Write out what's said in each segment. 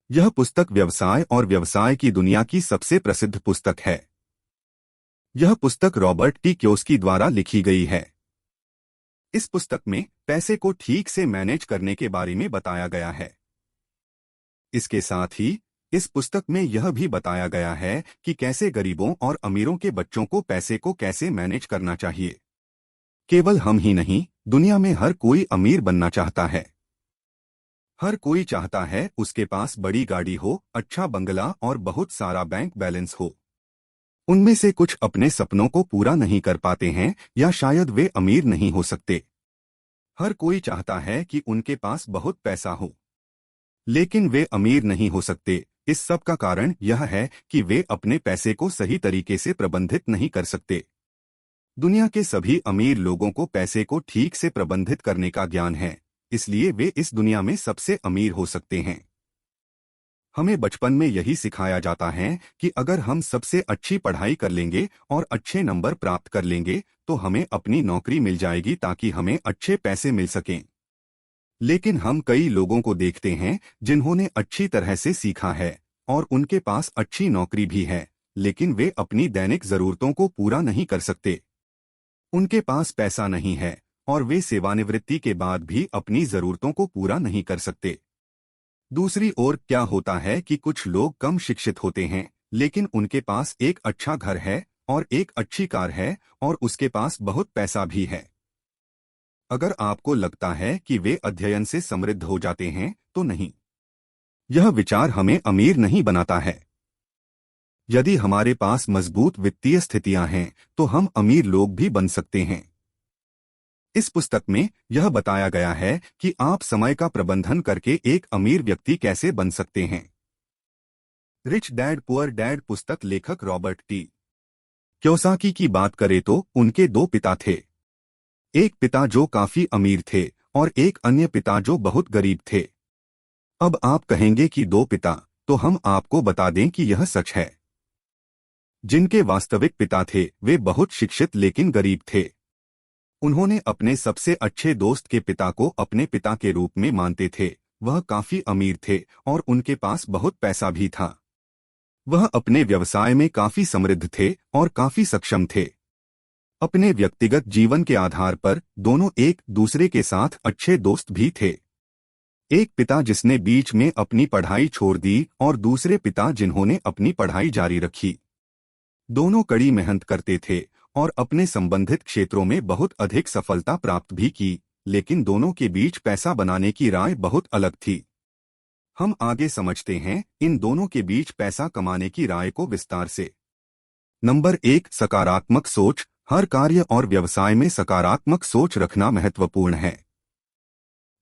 यह पुस्तक व्यवसाय और व्यवसाय की दुनिया की सबसे प्रसिद्ध पुस्तक है। यह पुस्तक रॉबर्ट टी कियोसाकी द्वारा लिखी गई है। इस पुस्तक में पैसे को ठीक से मैनेज करने के बारे में बताया गया है। इसके साथ ही इस पुस्तक में यह भी बताया गया है कि कैसे गरीबों और अमीरों के बच्चों को पैसे को कैसे मैनेज करना चाहिए। केवल हम ही नहीं, दुनिया में हर कोई अमीर बनना चाहता है। हर कोई चाहता है उसके पास बड़ी गाड़ी हो, अच्छा बंगला और बहुत सारा बैंक बैलेंस हो। उनमें से कुछ अपने सपनों को पूरा नहीं कर पाते हैं या शायद वे अमीर नहीं हो सकते। हर कोई चाहता है कि उनके पास बहुत पैसा हो, लेकिन वे अमीर नहीं हो सकते। इस सब का कारण यह है कि वे अपने पैसे को सही तरीके से प्रबंधित नहीं कर सकते। दुनिया के सभी अमीर लोगों को पैसे को ठीक से प्रबंधित करने का ज्ञान है, इसलिए वे इस दुनिया में सबसे अमीर हो सकते हैं। हमें बचपन में यही सिखाया जाता है कि अगर हम सबसे अच्छी पढ़ाई कर लेंगे और अच्छे नंबर प्राप्त कर लेंगे तो हमें अपनी नौकरी मिल जाएगी ताकि हमें अच्छे पैसे मिल सकें। लेकिन हम कई लोगों को देखते हैं जिन्होंने अच्छी तरह से सीखा है और उनके पास अच्छी नौकरी भी है, लेकिन वे अपनी दैनिक जरूरतों को पूरा नहीं कर सकते। उनके पास पैसा नहीं है और वे सेवानिवृत्ति के बाद भी अपनी जरूरतों को पूरा नहीं कर सकते। दूसरी ओर क्या होता है कि कुछ लोग कम शिक्षित होते हैं, लेकिन उनके पास एक अच्छा घर है और एक अच्छी कार है और उसके पास बहुत पैसा भी है। अगर आपको लगता है कि वे अध्ययन से समृद्ध हो जाते हैं तो नहीं। यह विचार हमें अमीर नहीं बनाता है। यदि हमारे पास मजबूत वित्तीय स्थितियां हैं तो हम अमीर लोग भी बन सकते हैं। इस पुस्तक में यह बताया गया है कि आप समय का प्रबंधन करके एक अमीर व्यक्ति कैसे बन सकते हैं। रिच डैड पुअर डैड पुस्तक लेखक रॉबर्ट टी कियोसाकी की बात करें तो उनके दो पिता थे। एक पिता जो काफी अमीर थे और एक अन्य पिता जो बहुत गरीब थे। अब आप कहेंगे कि दो पिता, तो हम आपको बता दें कि यह सच है। जिनके वास्तविक पिता थे वे बहुत शिक्षित लेकिन गरीब थे। उन्होंने अपने सबसे अच्छे दोस्त के पिता को अपने पिता के रूप में मानते थे। वह काफी अमीर थे और उनके पास बहुत पैसा भी था। वह अपने व्यवसाय में काफी समृद्ध थे और काफी सक्षम थे। अपने व्यक्तिगत जीवन के आधार पर दोनों एक दूसरे के साथ अच्छे दोस्त भी थे। एक पिता जिसने बीच में अपनी पढ़ाई छोड़ दी और दूसरे पिता जिन्होंने अपनी पढ़ाई जारी रखी। दोनों कड़ी मेहनत करते थे और अपने संबंधित क्षेत्रों में बहुत अधिक सफलता प्राप्त भी की, लेकिन दोनों के बीच पैसा बनाने की राय बहुत अलग थी। हम आगे समझते हैं इन दोनों के बीच पैसा कमाने की राय को विस्तार से। नंबर 1, सकारात्मक सोच। हर कार्य और व्यवसाय में सकारात्मक सोच रखना महत्वपूर्ण है।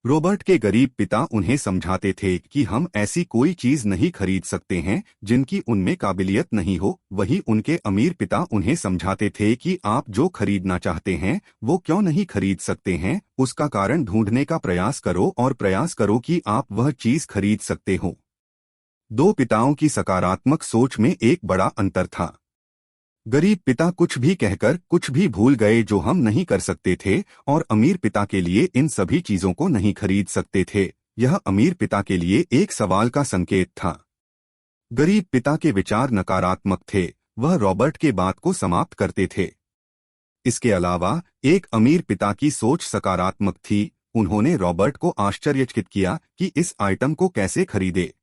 रॉबर्ट के गरीब पिता उन्हें समझाते थे कि हम ऐसी कोई चीज नहीं खरीद सकते हैं जिनकी उनमें काबिलियत नहीं हो। वहीं उनके अमीर पिता उन्हें समझाते थे कि आप जो खरीदना चाहते हैं वो क्यों नहीं खरीद सकते हैं, उसका कारण ढूंढने का प्रयास करो और प्रयास करो कि आप वह चीज खरीद सकते हो। दो पिताओं की सकारात्मक सोच में एक बड़ा अंतर था। गरीब पिता कुछ भी कहकर कुछ भी भूल गए जो हम नहीं कर सकते थे और अमीर पिता के लिए इन सभी चीजों को नहीं खरीद सकते थे। यह अमीर पिता के लिए एक सवाल का संकेत था। गरीब पिता के विचार नकारात्मक थे, वह रॉबर्ट के बात को समाप्त करते थे। इसके अलावा एक अमीर पिता की सोच सकारात्मक थी। उन्होंने रॉबर्ट को आश्चर्यचकित किया कि इस आइटम को कैसे खरीदे।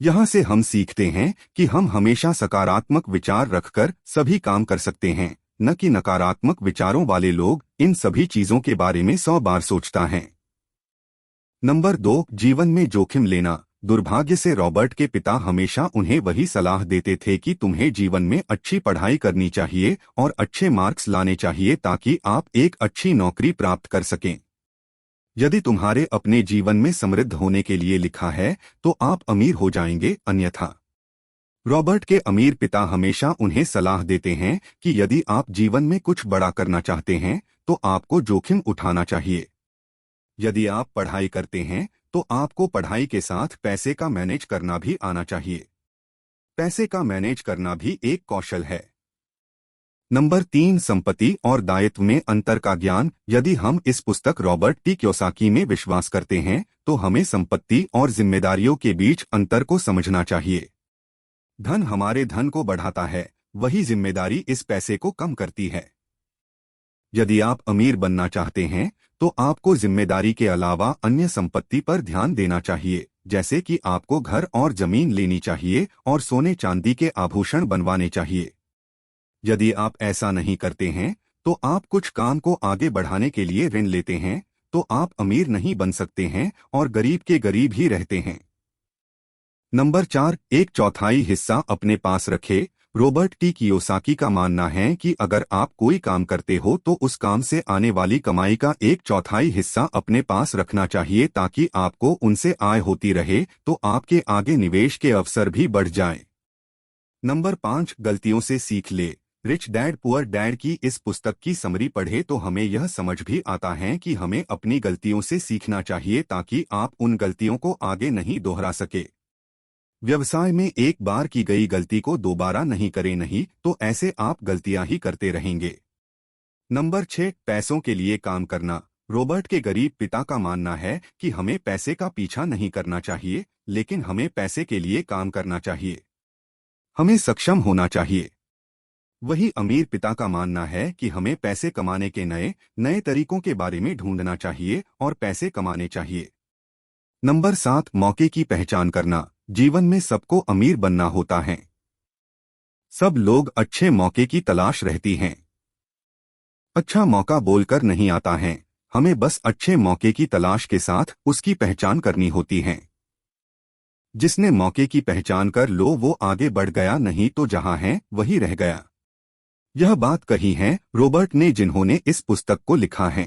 यहाँ से हम सीखते हैं कि हम हमेशा सकारात्मक विचार रखकर सभी काम कर सकते हैं, न कि नकारात्मक विचारों वाले लोग इन सभी चीजों के बारे में 100 बार सोचता है। नंबर 2, जीवन में जोखिम लेना। दुर्भाग्य से रॉबर्ट के पिता हमेशा उन्हें वही सलाह देते थे कि तुम्हें जीवन में अच्छी पढ़ाई करनी चाहिए और अच्छे मार्क्स लाने चाहिए ताकि आप एक अच्छी नौकरी प्राप्त कर सकें। यदि तुम्हारे अपने जीवन में समृद्ध होने के लिए लिखा है तो आप अमीर हो जाएंगे, अन्यथा। रॉबर्ट के अमीर पिता हमेशा उन्हें सलाह देते हैं कि यदि आप जीवन में कुछ बड़ा करना चाहते हैं तो आपको जोखिम उठाना चाहिए। यदि आप पढ़ाई करते हैं तो आपको पढ़ाई के साथ पैसे का मैनेज करना भी आना चाहिए। पैसे का मैनेज करना भी एक कौशल है। नंबर 3, संपत्ति और दायित्व में अंतर का ज्ञान। यदि हम इस पुस्तक रॉबर्ट टी कियोसाकी में विश्वास करते हैं तो हमें संपत्ति और जिम्मेदारियों के बीच अंतर को समझना चाहिए। धन हमारे धन को बढ़ाता है, वही जिम्मेदारी इस पैसे को कम करती है। यदि आप अमीर बनना चाहते हैं तो आपको जिम्मेदारी के अलावा अन्य संपत्ति पर ध्यान देना चाहिए, जैसे कि आपको घर और जमीन लेनी चाहिए और सोने चांदी के आभूषण बनवाने चाहिए। यदि आप ऐसा नहीं करते हैं तो आप कुछ काम को आगे बढ़ाने के लिए ऋण लेते हैं तो आप अमीर नहीं बन सकते हैं और गरीब के गरीब ही रहते हैं। नंबर 4, एक चौथाई हिस्सा अपने पास रखे। रॉबर्ट टी कियोसाकी का मानना है कि अगर आप कोई काम करते हो तो उस काम से आने वाली कमाई का एक चौथाई हिस्सा अपने पास रखना चाहिए ताकि आपको उनसे आय होती रहे तो आपके आगे निवेश के अवसर भी बढ़ जाएं। नंबर 5, गलतियों से सीख ले। रिच डैड पुअर डैड की इस पुस्तक की समरी पढ़े तो हमें यह समझ भी आता है कि हमें अपनी गलतियों से सीखना चाहिए ताकि आप उन गलतियों को आगे नहीं दोहरा सके। व्यवसाय में एक बार की गई गलती को दोबारा नहीं करें, नहीं तो ऐसे आप गलतियां ही करते रहेंगे। नंबर 6, पैसों के लिए काम करना। रॉबर्ट के गरीब पिता का मानना है कि हमें पैसे का पीछा नहीं करना चाहिए, लेकिन हमें पैसे के लिए काम करना चाहिए। हमें सक्षम होना चाहिए। वही अमीर पिता का मानना है कि हमें पैसे कमाने के नए नए तरीकों के बारे में ढूंढना चाहिए और पैसे कमाने चाहिए। नंबर 7, मौके की पहचान करना। जीवन में सबको अमीर बनना होता है। सब लोग अच्छे मौके की तलाश रहती हैं। अच्छा मौका बोलकर नहीं आता है, हमें बस अच्छे मौके की तलाश के साथ उसकी पहचान करनी होती है। जिसने मौके की पहचान कर लो वो आगे बढ़ गया, नहीं तो जहां है वही रह गया। यह बात कही है रॉबर्ट ने जिन्होंने इस पुस्तक को लिखा है।